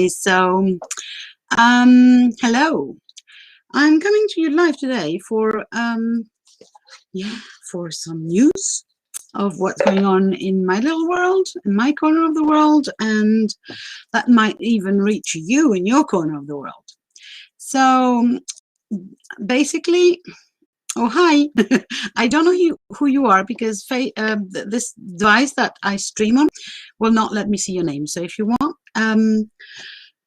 Okay, so hello. I'm coming to you live today for for some news of what's going on in my little world, in my corner of the world, and that might even reach you in your corner of the world. So basically, oh hi, I don't know who you are because this device that I stream on will not let me see your name. So if you want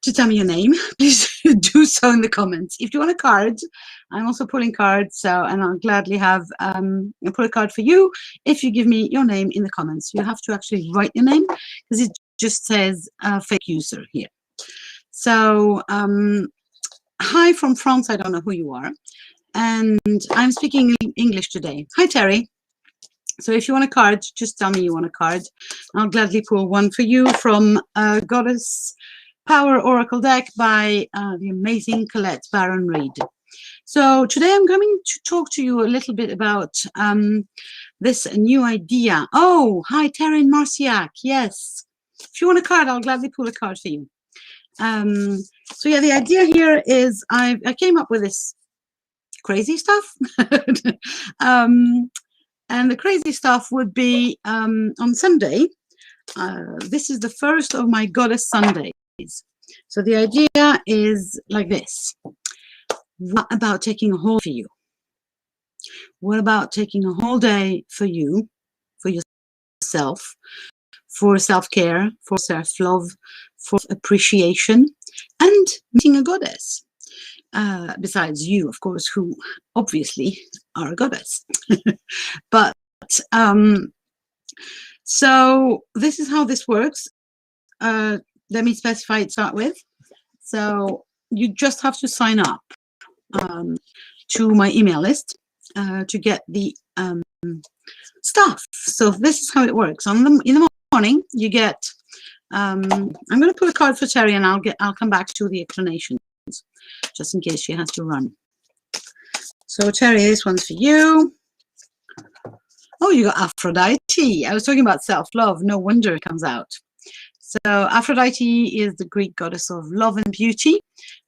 to tell me your name, please do so in the comments. If you want a card, I'm also pulling cards, and I'll gladly have I'll pull a card for you if you give me your name in the comments. You have to actually write your name because it just says fake user here. So hi from France. I don't know who you are, and I'm speaking English today. Hi Terry. So if you want a card, just tell me you want a card. I'll gladly pull one for you from Goddess Power Oracle deck by the amazing Colette Baron Reid. So today I'm going to talk to you a little bit about this new idea. Oh, hi Terry Marciac. Yes. If you want a card, I'll gladly pull a card for you. So yeah, the idea here is I came up with this crazy stuff. And the crazy stuff would be on Sunday. This is the first of my Goddess Sundays. So the idea is like this. What about taking a whole day for you? What about taking a whole day for you, for yourself, for self-care, for self-love, for appreciation, and meeting a goddess? Besides you, of course, who obviously are a goddess. But so this is how this works. Let me specify it to start with. So you just have to sign up to my email list to get the stuff. So this is how it works. In the morning, you get. I'm going to put a card for Terry, and I'll come back to the explanations, just in case she has to run. So Terry, this one's for you. Oh, you got Aphrodite. I was talking about self-love. No wonder it comes out. So Aphrodite is the Greek goddess of love and beauty.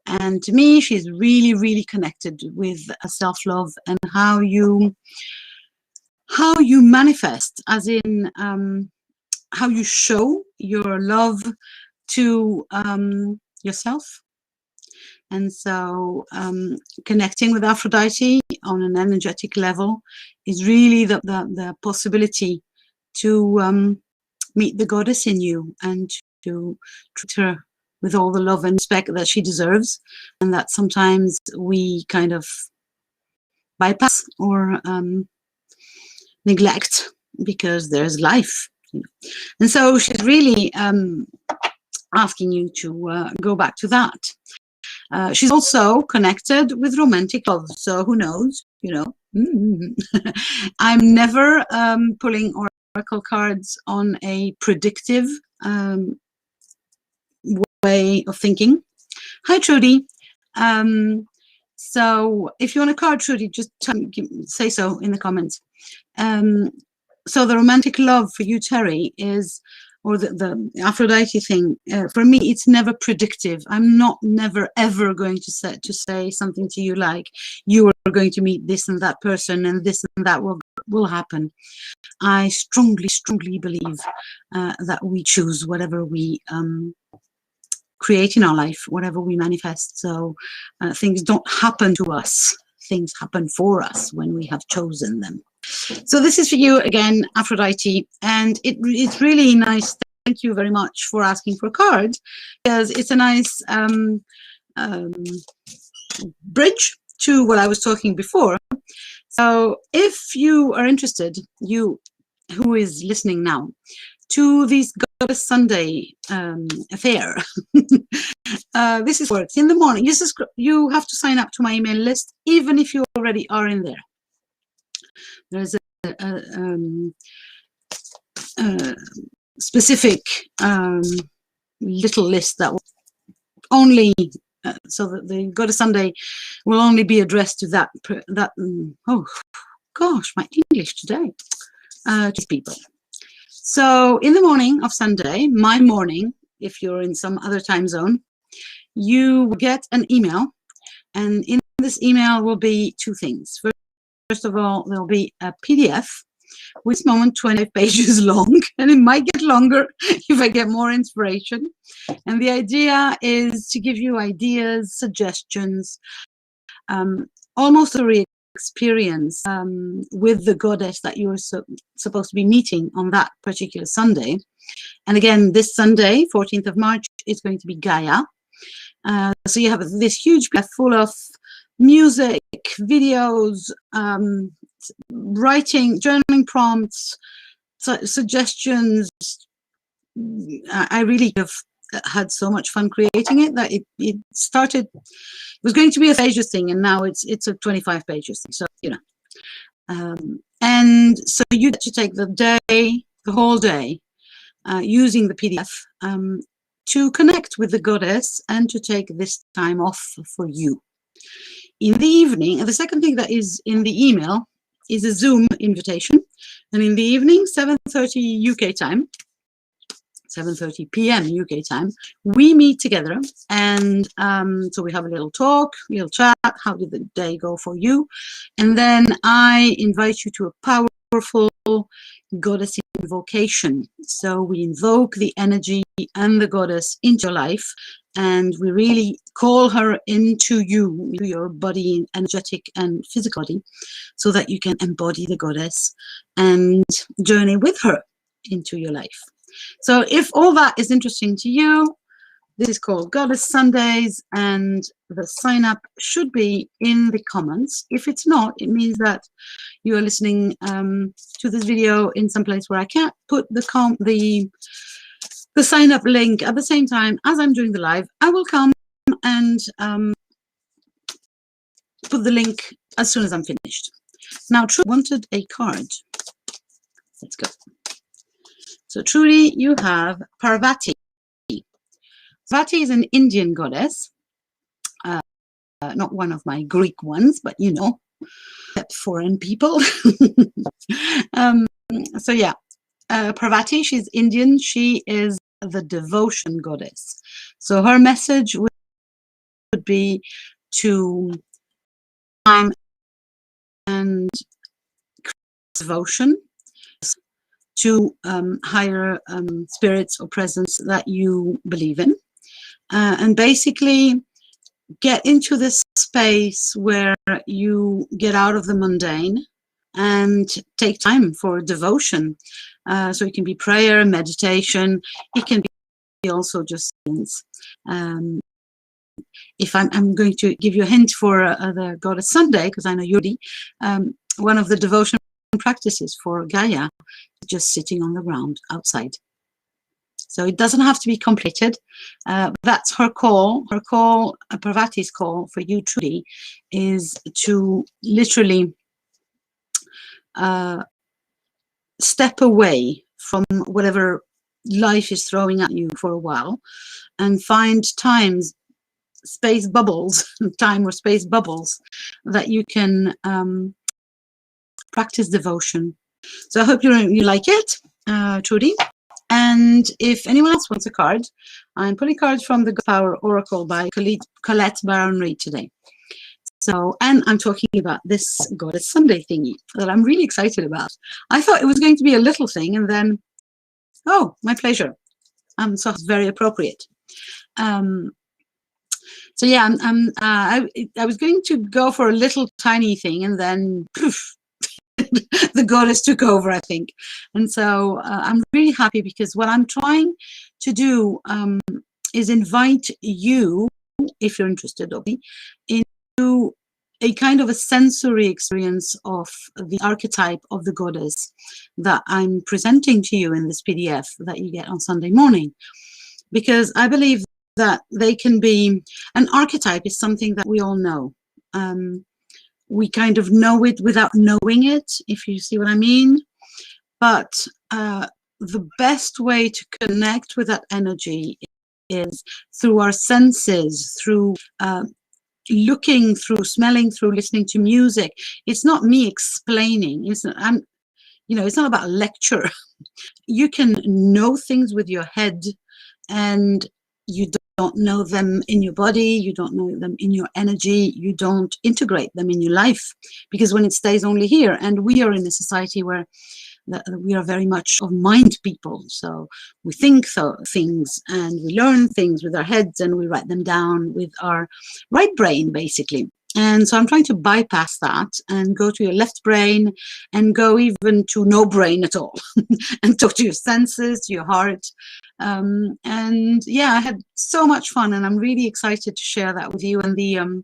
And to me, she's really, really connected with self-love and how you manifest, as in how you show your love to yourself. And so connecting with Aphrodite on an energetic level is really the possibility to meet the goddess in you and to treat her with all the love and respect that she deserves, and that sometimes we kind of bypass or neglect because there's life. And so she's really asking you to go back to that. She's also connected with romantic love, so who knows, you know. I'm never pulling oracle cards on a predictive way of thinking. Hi Trudy. So if you want a card, Trudy, just say so in the comments. So the romantic love for you, Terry, is, or the Aphrodite thing, for me, it's never predictive. I'm never ever going to say something to you like, you are going to meet this and that person and this and that will happen. I strongly, strongly believe that we choose whatever we create in our life, whatever we manifest. So things don't happen to us. Things happen for us when we have chosen them. So this is for you again, Aphrodite, and it's really nice. Thank you very much for asking for a card, because it's a nice bridge to what I was talking before. So if you are interested, you who is listening now, to this Goddess Sunday affair, this is works in the morning. You have to sign up to my email list, even if you already are in there. There's a specific little list that will only so that the Goddess Sunday will only be addressed to that oh gosh, my English today, to people. So in the morning of Sunday, my morning, if you're in some other time zone, you will get an email, and in this email will be two things. First of all, there'll be a PDF, with this moment 25 pages long, and it might get longer if I get more inspiration. And the idea is to give you ideas, suggestions, almost a experience with the goddess that you are supposed to be meeting on that particular Sunday. And again, this Sunday, 14th of March, is going to be Gaia. So you have this huge PDF full of music, videos, writing, journaling prompts, suggestions. I really have had so much fun creating it that it started, it was going to be a pages thing, and now it's a 25 pages thing. So, you know, and so you get to take the whole day, using the PDF, to connect with the goddess and to take this time off for you. In the evening, and the second thing that is in the email is a Zoom invitation, and in the evening, 7:30 UK time, 7:30 p.m. UK time, we meet together, and so we have a little talk, we'll chat, how did the day go for you, and then I invite you to a powerful goddess invocation. So we invoke the energy and the goddess into your life, and we really call her into you, into your body, energetic and physical body, so that you can embody the goddess and journey with her into your life. So if all that is interesting to you, this is called Goddess Sundays, and the sign up should be in the comments. If it's not, it means that you are listening to this video in some place where I can't put the sign up link at the same time as I'm doing the live. I will come and put the link as soon as I'm finished. Now, Trudy wanted a card. Let's go. So Trudy, you have Parvati. Parvati is an Indian goddess, not one of my Greek ones, but you know, foreign people. So yeah, Parvati, she's Indian. She is the devotion goddess. So her message would be to time and devotion to higher spirits or presence that you believe in, and basically get into this space where you get out of the mundane and take time for devotion. So it can be prayer, meditation, it can be also just silence. If I'm going to give you a hint for the Goddess Sunday, because I know you're one of the devotion practices for Gaia, just sitting on the ground outside. So it doesn't have to be completed. That's her call. Her call, Parvati's call for you, Trudy, is to literally step away from whatever life is throwing at you for a while, and find times, space bubbles, time or space bubbles, that you can practice devotion. So I hope you like it, Trudy. And if anyone else wants a card, I'm pulling cards from the Power Oracle by Colette Baron-Reid today. So, and I'm talking about this Goddess Sunday thingy that I'm really excited about. I thought it was going to be a little thing, and then, oh, my pleasure. So it's very appropriate. So yeah, I was going to go for a little tiny thing, and then poof, the goddess took over, I think. And so I'm really happy, because what I'm trying to do is invite you, if you're interested, obviously, into a kind of a sensory experience of the archetype of the goddess that I'm presenting to you in this PDF that you get on Sunday morning. Because I believe that they can be, an archetype is something that we all know. We kind of know it without knowing it, if you see what I mean. But the best way to connect with that energy is through our senses, through looking, through smelling, through listening to music. It's not me explaining. It's not, it's not about a lecture. You can know things with your head, and you don't know them in your body, you don't know them in your energy, you don't integrate them in your life, because when it stays only here, and we are in a society where we are very much of mind people, so we think things and we learn things with our heads and we write them down with our right brain, basically. And so I'm trying to bypass that and go to your left brain and go even to no brain at all and talk to your senses, to your heart. And yeah, I had so much fun, and I'm really excited to share that with you. And the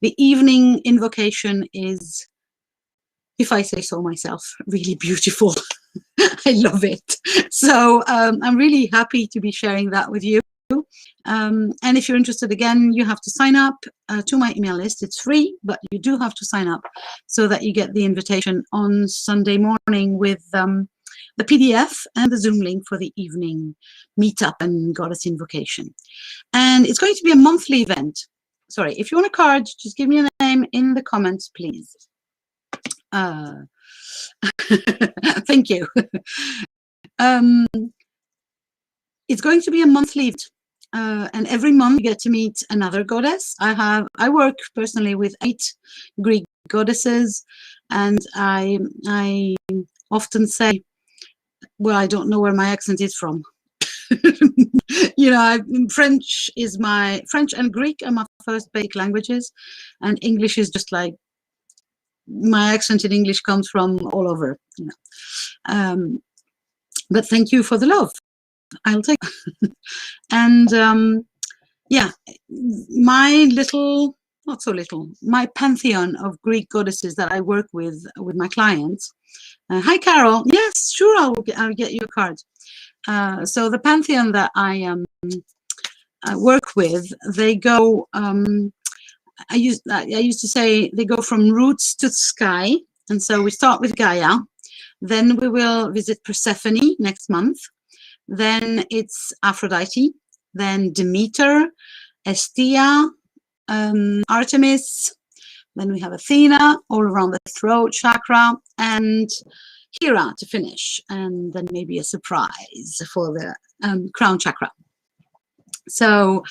evening invocation is, if I say so myself, really beautiful. I love it. So I'm really happy to be sharing that with you. And if you're interested, again, you have to sign up to my email list. It's free, but you do have to sign up so that you get the invitation on Sunday morning with the PDF and the Zoom link for the evening meetup and goddess invocation. And it's going to be a monthly event. Sorry, if you want a card, just give me a name in the comments, please. Thank you. It's going to be a monthly event. And every month you get to meet another goddess. I work personally with 8 Greek goddesses, and I often say, well, I don't know where my accent is from. You know, French and Greek are my first basic languages, and English is just like, my accent in English comes from all over, you know. But thank you for the love. I'll take it. And yeah, my little, not so little, my pantheon of Greek goddesses that I work with my clients. Hi, Carol. Yes, sure, I'll get you a card. So the pantheon that I work with, they go, I used to say they go from roots to sky. And so we start with Gaia, then we will visit Persephone next month. Then it's Aphrodite, then Demeter, Hestia, Artemis, then we have Athena all around the throat chakra, and Hera to finish, and then maybe a surprise for the crown chakra. So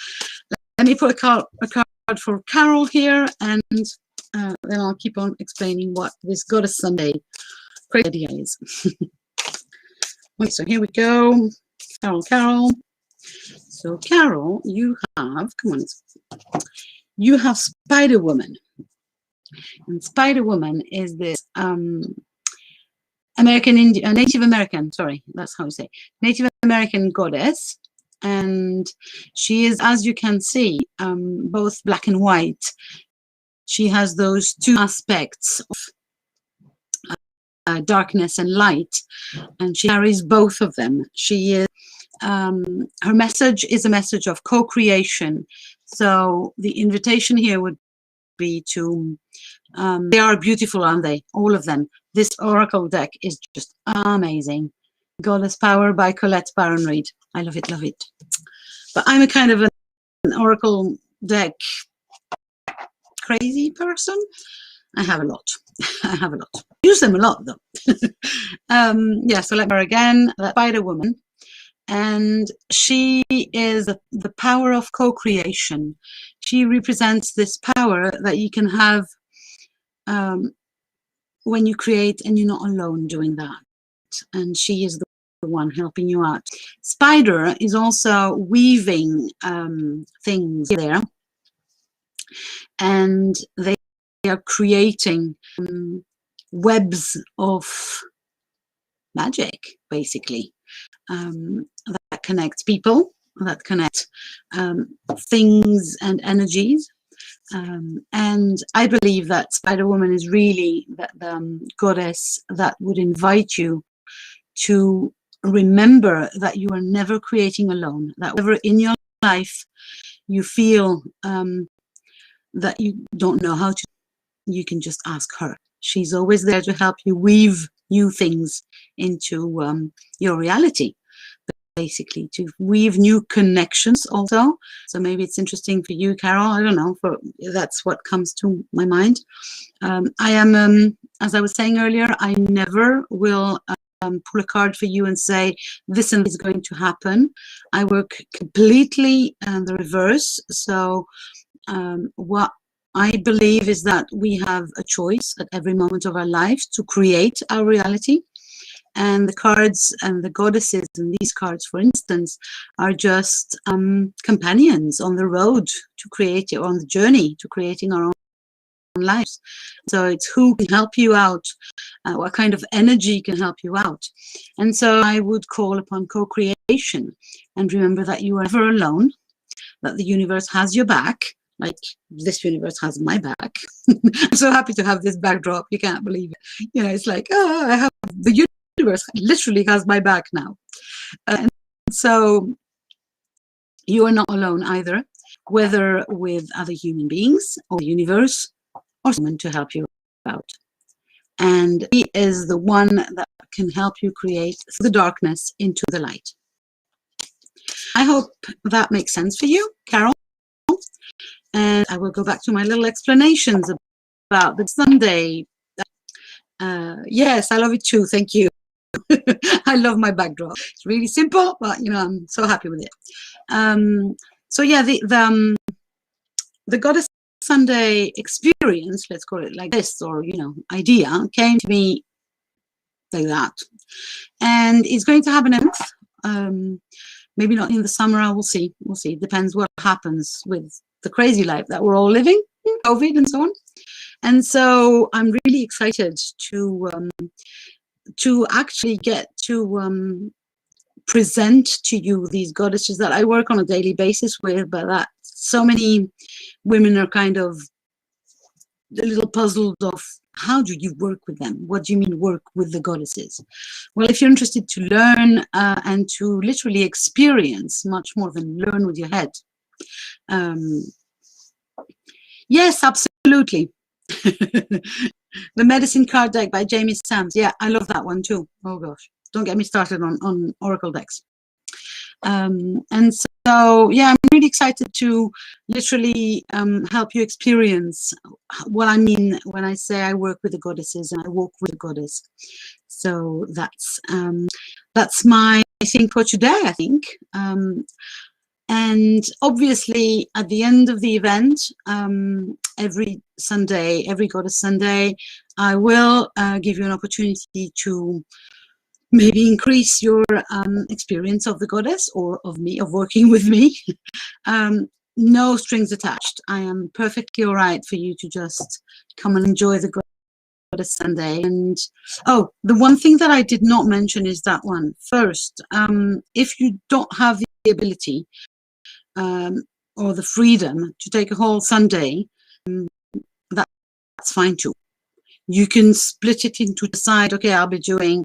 let me put a card for Carol here, and then I'll keep on explaining what this Goddess Sunday crazy idea is. Okay, so here we go. Carol. So Carol, you have, come on, you have Spider Woman. And Spider Woman is this Native American, sorry, that's how you say, Native American goddess. And she is, as you can see, both black and white. She has those 2 aspects of darkness and light, and she carries both of them. She is, her message is a message of co-creation. So the invitation here would be to, they are beautiful, aren't they? All of them. This oracle deck is just amazing. Goddess Power by Colette Baron Reid. I love it, love it. But I'm a kind of an oracle deck crazy person. I have a lot. I have a lot. Use them a lot, though. Yeah, so let her again, that Spider Woman. And she is the power of co-creation. She represents this power that you can have when you create and you're not alone doing that. And she is the one helping you out. Spider is also weaving things there. And they are creating webs of magic, basically. That connect people, that connect things and energies. And I believe that Spider Woman is really the goddess that would invite you to remember that you are never creating alone, that whenever in your life you feel that you don't know how to, you can just ask her. She's always there to help you weave new things into your reality, basically, to weave new connections also. So maybe it's interesting for you, Carol, I don't know, that's what comes to my mind. I am, as I was saying earlier, I never will pull a card for you and say this and this is going to happen. I work completely the reverse. So what I believe is that we have a choice at every moment of our life to create our reality. And the cards and the goddesses and these cards, for instance, are just companions on the road to create, or on the journey to creating our own lives. So it's who can help you out, what kind of energy can help you out. And so I would call upon co-creation, and remember that you are never alone, that the universe has your back, like this universe has my back. I'm so happy to have this backdrop. You can't believe it. You know, it's like, oh, I have the universe literally has my back now. And so you are not alone either, whether with other human beings or the universe or someone to help you out. And he is the one that can help you create the darkness into the light. I hope that makes sense for you, Carol. And I will go back to my little explanations about the Sunday. Yes, I love it too. Thank you. I love my backdrop. It's really simple, but you know, I'm so happy with it. So yeah, the Goddess Sunday experience, let's call it like this, or you know, idea came to me like that, and it's going to happen in maybe not in the summer. I will see. We'll see. It depends what happens with the crazy life that we're all living, COVID and so on. And so I'm really excited to actually get to present to you these goddesses that I work on a daily basis with, but that so many women are kind of a little puzzled of how do you work with them? What do you mean work with the goddesses? Well, if you're interested to learn and to literally experience much more than learn with your head, yes, absolutely. The Medicine Card Deck by Jamie Sams. Yeah, I love that one too. Oh gosh, don't get me started on Oracle decks. And so, yeah, I'm really excited to literally help you experience what I mean when I say I work with the goddesses and I walk with the goddess. So that's my thing for today, I think. And obviously, at the end of the event, every Sunday, every Goddess Sunday, I will give you an opportunity to maybe increase your experience of the goddess or of me, of working with me. No strings attached. I am perfectly all right for you to just come and enjoy the Goddess Sunday. And oh, the one thing that I did not mention is that one. First, if you don't have the ability or the freedom to take a whole Sunday, that's fine too. You can split it into decide, okay, I'll be doing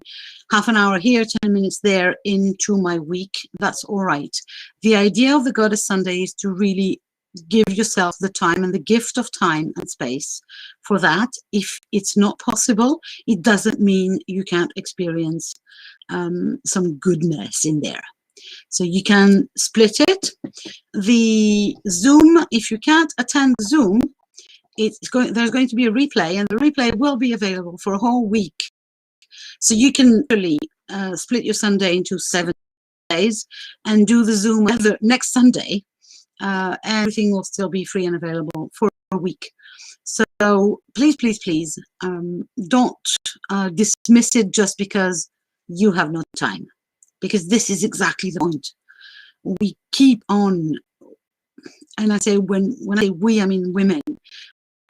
half an hour here, 10 minutes there into my week. That's all right. The idea of the Goddess Sunday is to really give yourself the time and the gift of time and space for that. If it's not possible, it doesn't mean you can't experience some goodness in there. So you can split it. The Zoom, if you can't attend Zoom, there's going to be a replay, and the replay will be available for a whole week. So you can really split your Sunday into 7 days and do the Zoom next Sunday. And everything will still be free and available for a week. So please, please, please don't dismiss it just because you have no time, because this is exactly the point. We keep on, and I say when I say we, I mean women.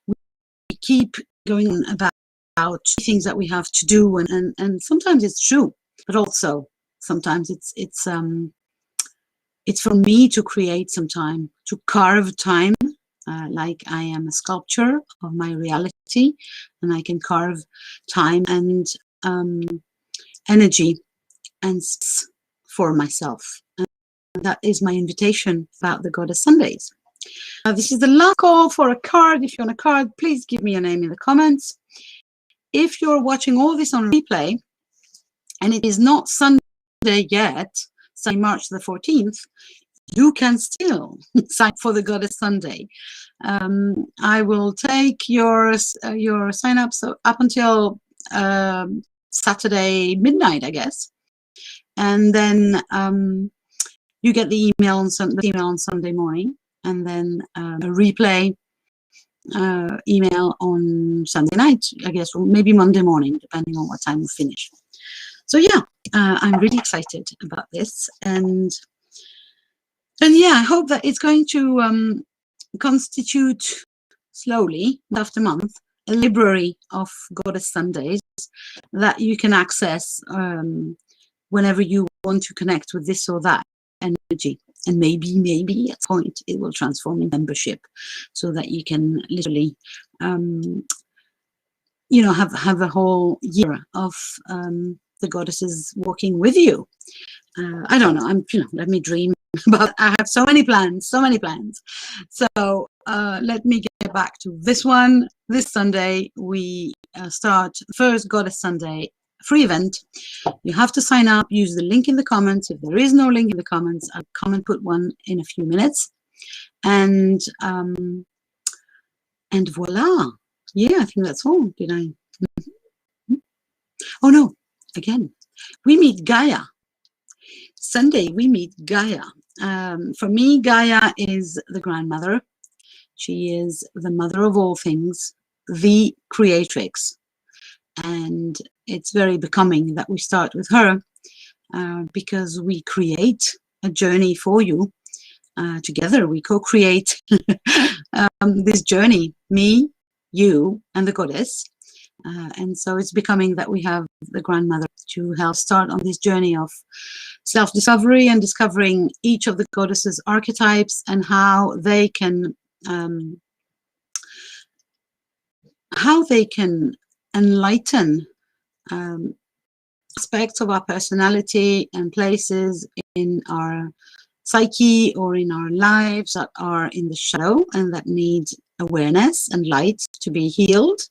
We keep going on about things that we have to do, and sometimes it's true, but also sometimes it's for me to create some time, to carve time, like I am a sculptor of my reality, and I can carve time and energy and for myself. And that is my invitation about the Goddess Sundays. This is the last call for a card. If you want a card, please give me your name in the comments. If you're watching all this on replay and it is not Sunday yet, say March the 14th, you can still sign for the Goddess Sunday. I will take your sign-ups up until Saturday midnight, I guess. And then you get the email on Sunday morning, and then a replay email on Sunday night, I guess, or maybe Monday morning, depending on what time we finish. So yeah, I'm really excited about this, and yeah, I hope that it's going to constitute slowly, month after month, a library of Goddess Sundays that you can access whenever you want to connect with this or that energy. And maybe at some point it will transform in membership, so that you can literally, you know, have a whole year of the goddesses walking with you. I don't know. Let me dream about. I have so many plans. So let me get back to this one. This Sunday we start first Goddess Sunday free event. You have to sign up. Use the link in the comments. If there is no link in the comments, I'll come and put one in a few minutes. And voila. Yeah, I think that's all. Did I? Oh no! Again, we meet Gaia. Sunday we meet Gaia. For me, Gaia is the grandmother. She is the mother of all things, the creatrix. And it's very becoming that we start with her, because we create a journey for you. Together we co-create this journey, me, you, and the goddess. And so it's becoming that we have the grandmother to help start on this journey of self-discovery and discovering each of the goddesses' archetypes and how they can enlighten aspects of our personality and places in our psyche or in our lives that are in the shadow and that need awareness and light to be healed,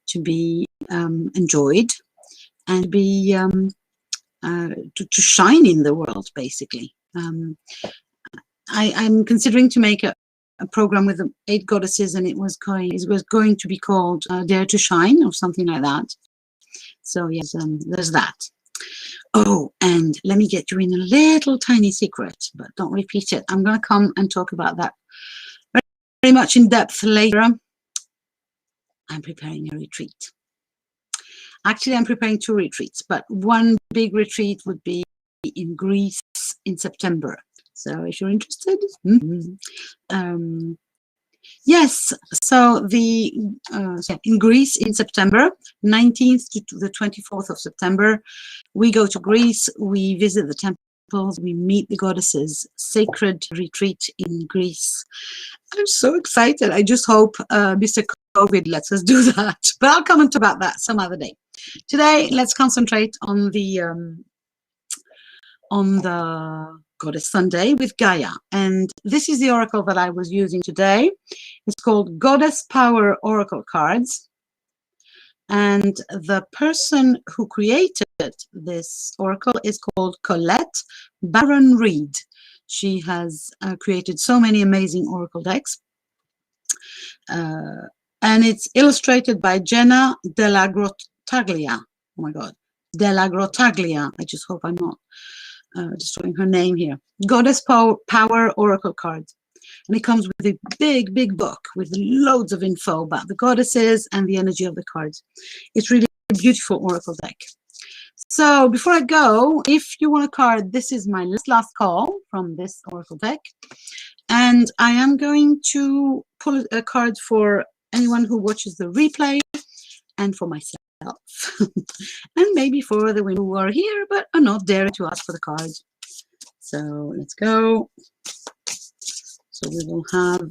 to be enjoyed, and be to shine in the world, basically. I'm considering to make a program with 8 goddesses, and it was going to be called Dare to Shine or something like that. So yes, there's that. Oh, and let me get you in a little tiny secret, but don't repeat it. I'm going to come and talk about that very much in depth later. I'm preparing a retreat. Actually, I'm preparing 2 retreats, but one big retreat would be in Greece in September. So if you're interested, yes. So in Greece in September, 19th to the 24th of September, we go to Greece. We visit the temples. We meet the goddesses. Sacred retreat in Greece. I'm so excited. I just hope Mr. COVID lets us do that. But I'll comment about that some other day. Today, let's concentrate on the Goddess Sunday with Gaia. And this is the oracle that I was using today. It's called Goddess Power Oracle Cards. And the person who created this oracle is called Colette Baron Reed. She has created so many amazing oracle decks. And it's illustrated by Jenna Della Grottaglia. Oh my God, Della Grottaglia. I just hope I'm not destroying her name here. Goddess Power Oracle Cards. And it comes with a big book with loads of info about the goddesses and the energy of the cards. It's really a beautiful oracle deck. So before I go, if you want a card, this is my last call from this oracle deck. And I am going to pull a card for anyone who watches the replay and for myself. And maybe for the women who are here but are not daring to ask for the card. So let's go. So we will have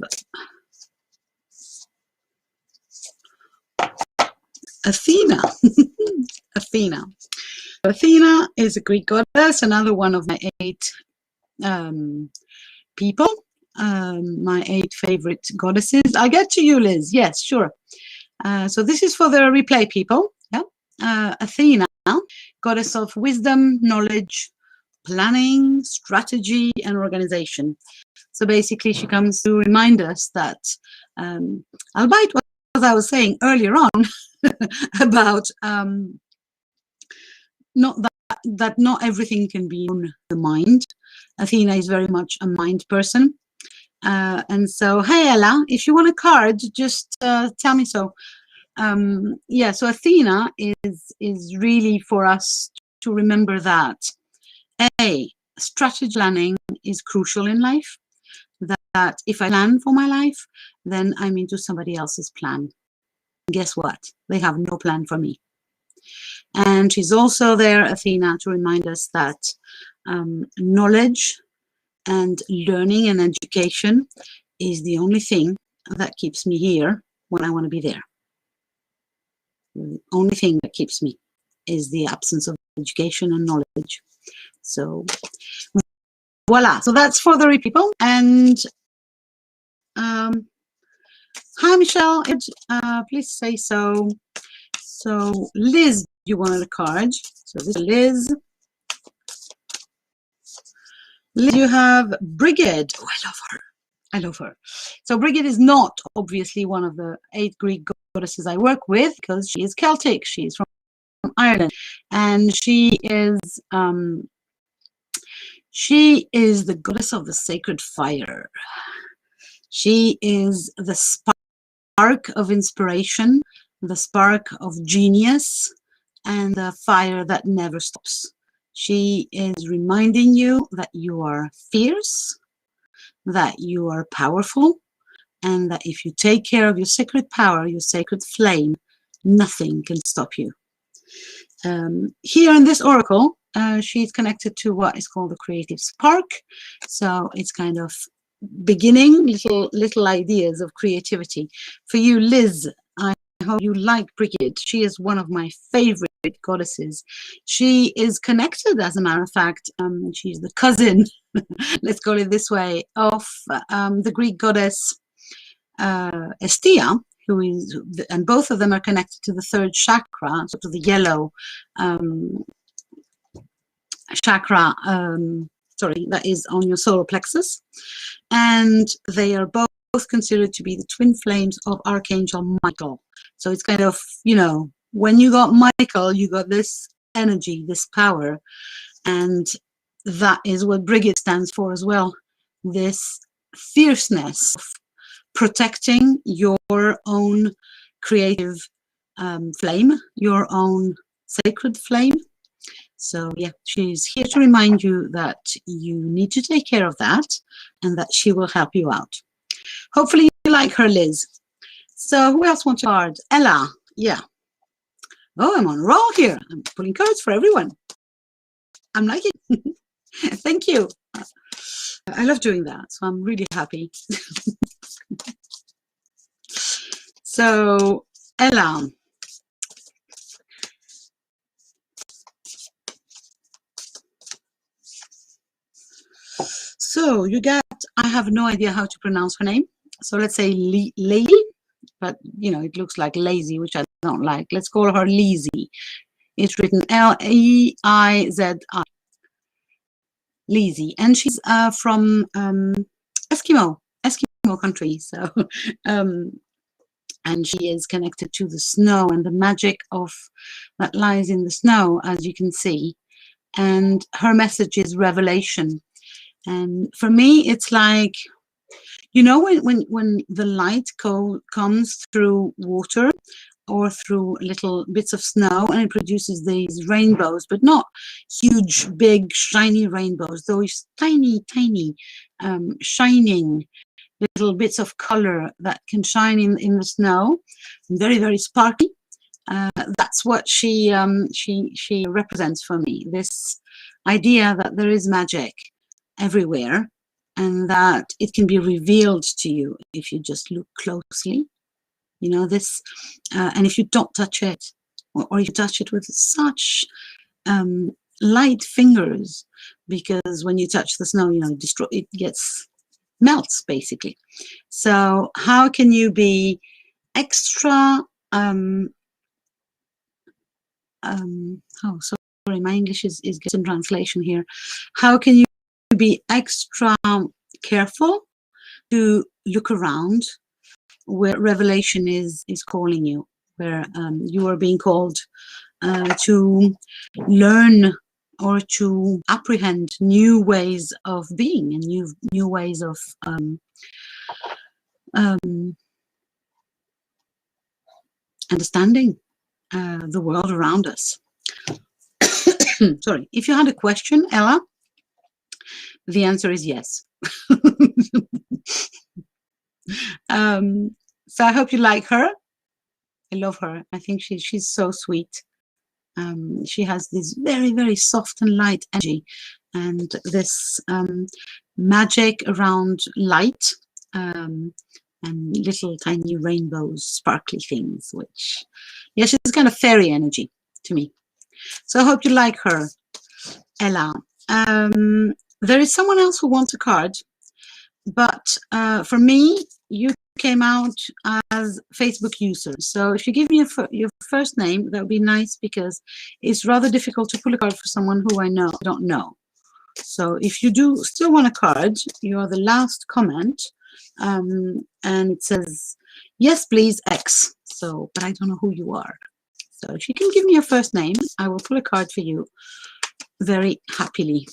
Athena. Athena. Athena is a Greek goddess, another one of my 8 people, my 8 favorite goddesses. I'll get to you, Liz. Yes, sure. So this is for the replay people. Yeah. Athena, goddess of wisdom, knowledge, planning, strategy, and organization. So basically, she comes to remind us that, albeit what I was saying earlier on about not that not everything can be in the mind. Athena is very much a mind person. And so, hey, Ella, if you want a card, just tell me so. Yeah, so Athena is really for us to remember that strategy planning is crucial in life. That if I plan for my life, then I'm into somebody else's plan. Guess what? They have no plan for me. And she's also there, Athena, to remind us that knowledge and learning and education is the only thing that keeps me here when I want to be there. The only thing that keeps me is the absence of education and knowledge. So voila. So that's for the people. And hi, Michelle. Please say so. So Liz, you wanted a card. So this is Liz. Liz, you have Brigade. Oh, I love her. I love her. So Brigade is not obviously one of the 8 Greek goddesses I work with, because she is Celtic. She's from Ireland, and she is the goddess of the sacred fire. She is the spark of inspiration, the spark of genius, and the fire that never stops. She is reminding you that you are fierce, that you are powerful, and that if you take care of your sacred power, your sacred flame, nothing can stop you. Here in this oracle, she's connected to what is called the creative spark. So it's kind of beginning little ideas of creativity. For you, Liz, I hope you like Brigade. She is one of my favorite goddesses. She is connected, as a matter of fact, she's the cousin, let's call it this way, of the Greek goddess Estia, who is, and both of them are connected to the 3rd chakra, so to the yellow chakra, sorry, that is on your solar plexus. And they are both considered to be the twin flames of Archangel Michael. So it's kind of, you know, when you got Michael, you got this energy, this power, and that is what Brigade stands for as well. This fierceness of protecting your own creative flame, your own sacred flame. So yeah, she's here to remind you that you need to take care of that, and that she will help you out. Hopefully you like her, Liz. So who else wants a card? Ella. Yeah. Oh, I'm on a roll here. I'm pulling cards for everyone. I'm liking it. Thank you. I love doing that, so I'm really happy. So Ella. So you got, I have no idea how to pronounce her name. So let's say Lady, but you know, it looks like lazy, which I don't like. Let's call her Leezy. It's written L-E-I-Z-I. Leezy. And she's from Eskimo country. So, and she is connected to the snow and the magic of that lies in the snow, as you can see. And her message is revelation. And for me, it's like, you know, when the light comes through water or through little bits of snow, and it produces these rainbows, but not huge, big, shiny rainbows, those tiny, shining little bits of color that can shine in the snow, very, very sparkly. That's what she represents for me, this idea that there is magic everywhere, and that it can be revealed to you if you just look closely. You know, this, and if you don't touch it, or you touch it with such light fingers, because when you touch the snow, you know, it melts basically. So how can you be extra, oh, sorry, my English is getting translation here. How can you be extra careful to look around where revelation is calling you, where you are being called to learn or to apprehend new ways of being and new ways of understanding the world around us. Sorry, if you had a question, Ella, the answer is yes. So I hope you like her. I love her. I think she's so sweet. She has this very, very soft and light energy, and this magic around light, and little tiny rainbows, sparkly things, which, yeah, she's kind of fairy energy to me. So I hope you like her, Ella. There is someone else who wants a card, but for me, you came out as Facebook user. So if you give me your first name, that would be nice, because it's rather difficult to pull a card for someone who I don't know. So if you do still want a card, you are the last comment, and it says, yes, please, X. So, but I don't know who you are. So if you can give me your first name, I will pull a card for you very happily.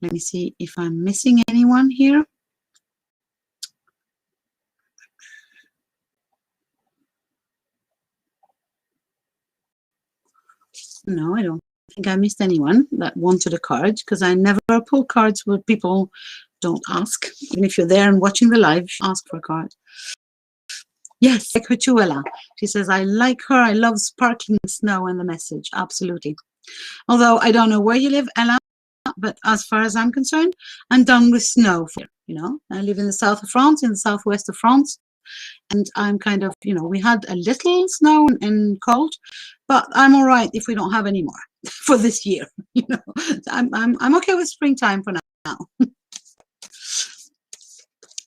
Let me see if I'm missing anyone here. No, I don't think I missed anyone that wanted a card, because I never pull cards where people don't ask. Even if you're there and watching the live, ask for a card. Yes, like her too, Ella. She says, I like her. I love sparkling snow and the message. Absolutely. Although I don't know where you live, Ella, but as far as I'm concerned, I'm done with snow here. You know, I live in the south of France, in the southwest of France. And I'm kind of, you know, we had a little snow and cold, but I'm all right if we don't have any more for this year. You know, I'm okay with springtime for now.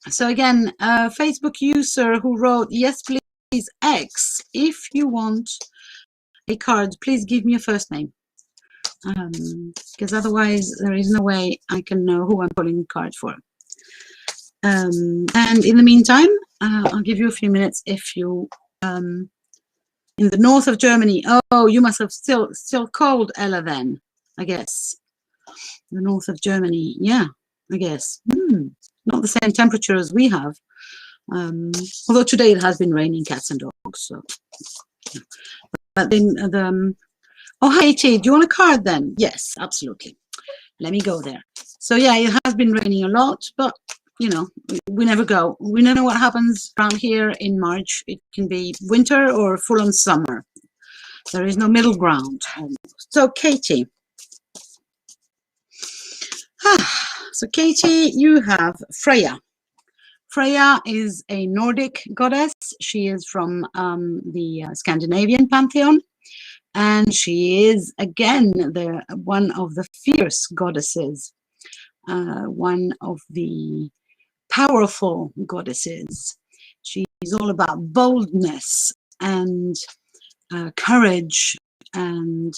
So again, Facebook user who wrote, yes, please, X, if you want a card, please give me your first name. Because otherwise there is no way I can know who I'm pulling a card for. And in the meantime, I'll give you a few minutes. If you in the north of Germany, oh, you must have still cold, Ella, then, I guess. The north of Germany, yeah, I guess. Not the same temperature as we have. Although today it has been raining cats and dogs. So, but then oh, hi, T, do you want a card then? Yes, absolutely. Let me go there. So yeah, it has been raining a lot, but you know, we never go. We never know what happens around here in March. It can be winter or full-on summer. There is no middle ground. So Katie. So Katie, you have Freya. Freya is a Nordic goddess. She is from the Scandinavian pantheon. And she is, again, one of the fierce goddesses, one of the powerful goddesses. She's all about boldness and courage, and,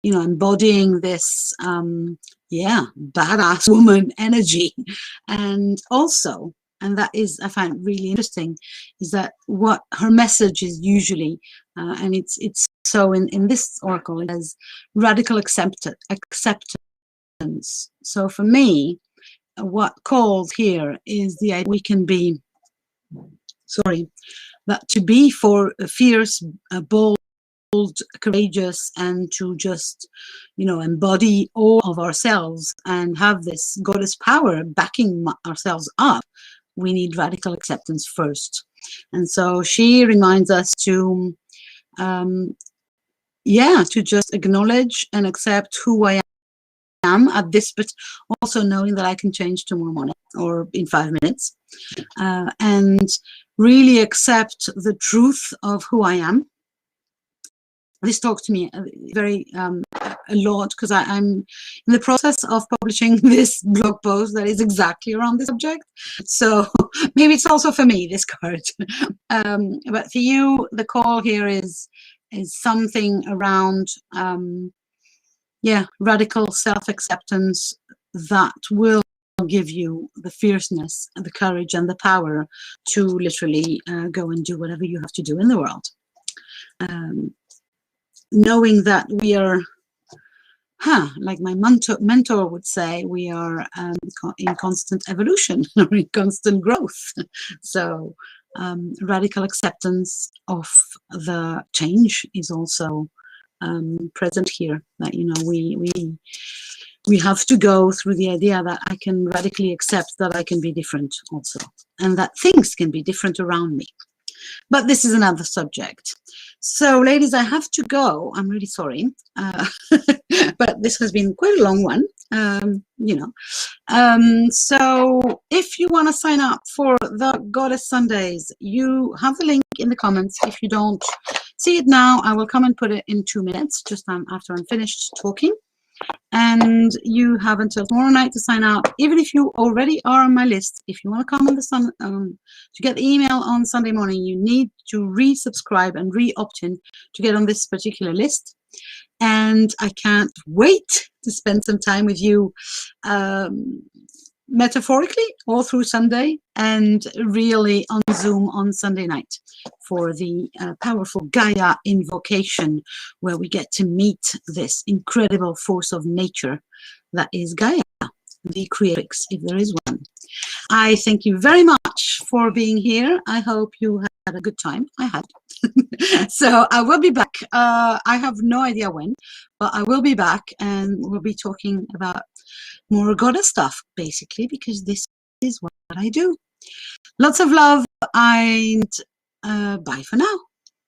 you know, embodying this, yeah, badass woman energy. And also, and that is, I find really interesting, is that what her message is usually, and it's so in this oracle, it has radical acceptance. So for me, what called here is the idea we can be, that to be for fierce, bold, courageous, and to just, you know, embody all of ourselves and have this goddess power backing ourselves up, we need radical acceptance first. And so she reminds us to, yeah, to just acknowledge and accept who I am at this, but also knowing that I can change tomorrow morning or in 5 minutes, and really accept the truth of who I am. This talks to me very a lot, because I'm in the process of publishing this blog post that is exactly around this subject. So maybe it's also for me, this card. But for you, the call here is something around, yeah, radical self-acceptance that will give you the fierceness and the courage and the power to literally go and do whatever you have to do in the world. knowing that we are, like my mentor would say, we are in constant evolution or in constant growth. So radical acceptance of the change is also present here. That, you know, we have to go through the idea that I can radically accept that I can be different also, and that things can be different around me. But this is another subject. So, ladies, I have to go. I'm really sorry. But this has been quite a long one, you know. So if you want to sign up for the Goddess Sundays, you have the link in the comments. If you don't see it now, I will come and put it in 2 minutes, just after I'm finished talking. And you have until tomorrow night to sign up. Even if you already are on my list, if you want to come on the to get the email on Sunday morning, you need to resubscribe and re-opt in to get on this particular list. And I can't wait to spend some time with you, metaphorically all through Sunday, and really on Zoom on Sunday night for the powerful Gaia invocation, where we get to meet this incredible force of nature that is Gaia, the creatrix, if there is one. I thank you very much for being here. I hope you had a good time. I had. So I will be back. I have no idea when, but I will be back, and we'll be talking about more goddess stuff, basically, because this is what I do. Lots of love, and bye for now.